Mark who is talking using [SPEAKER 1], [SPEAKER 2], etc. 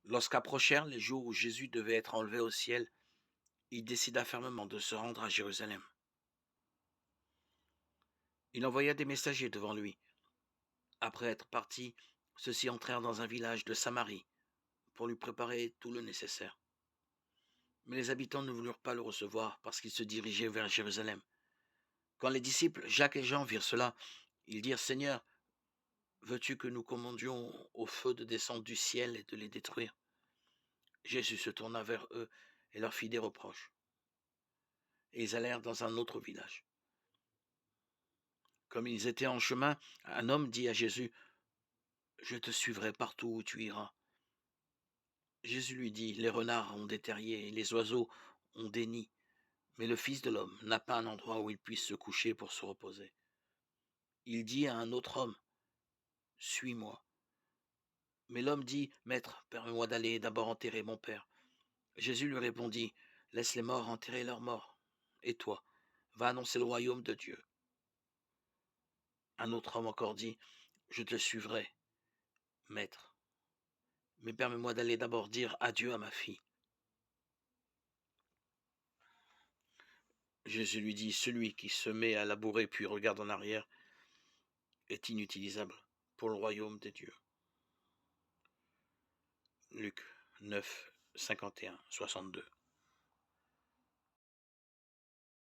[SPEAKER 1] Lorsqu'approchèrent les jours où Jésus devait être enlevé au ciel, il décida fermement de se rendre à Jérusalem. Il envoya des messagers devant lui. Après être partis, ceux-ci entrèrent dans un village de Samarie pour lui préparer tout le nécessaire. Mais les habitants ne voulurent pas le recevoir parce qu'il se dirigeait vers Jérusalem. Quand les disciples Jacques et Jean virent cela, ils dirent: Seigneur, veux-tu que nous commandions au feu de descendre du ciel et de les détruire? Jésus se tourna vers eux et leur fit des reproches. Et ils allèrent dans un autre village. Comme ils étaient en chemin, un homme dit à Jésus: Je te suivrai partout où tu iras. Jésus lui dit: Les renards ont des terriers et les oiseaux ont des nids, mais le Fils de l'homme n'a pas un endroit où il puisse se coucher pour se reposer. Il dit à un autre homme: Suis-moi. Mais l'homme dit: Maître, permets-moi d'aller d'abord enterrer mon père. Jésus lui répondit: Laisse les morts enterrer leurs morts. Et toi, va annoncer le royaume de Dieu. Un autre homme encore dit: Je te suivrai, maître, mais permets-moi d'aller d'abord dire adieu à ma fille. Jésus lui dit: Celui qui se met à labourer puis regarde en arrière est inutilisable pour le royaume des dieux. Luc 9, 51, 62.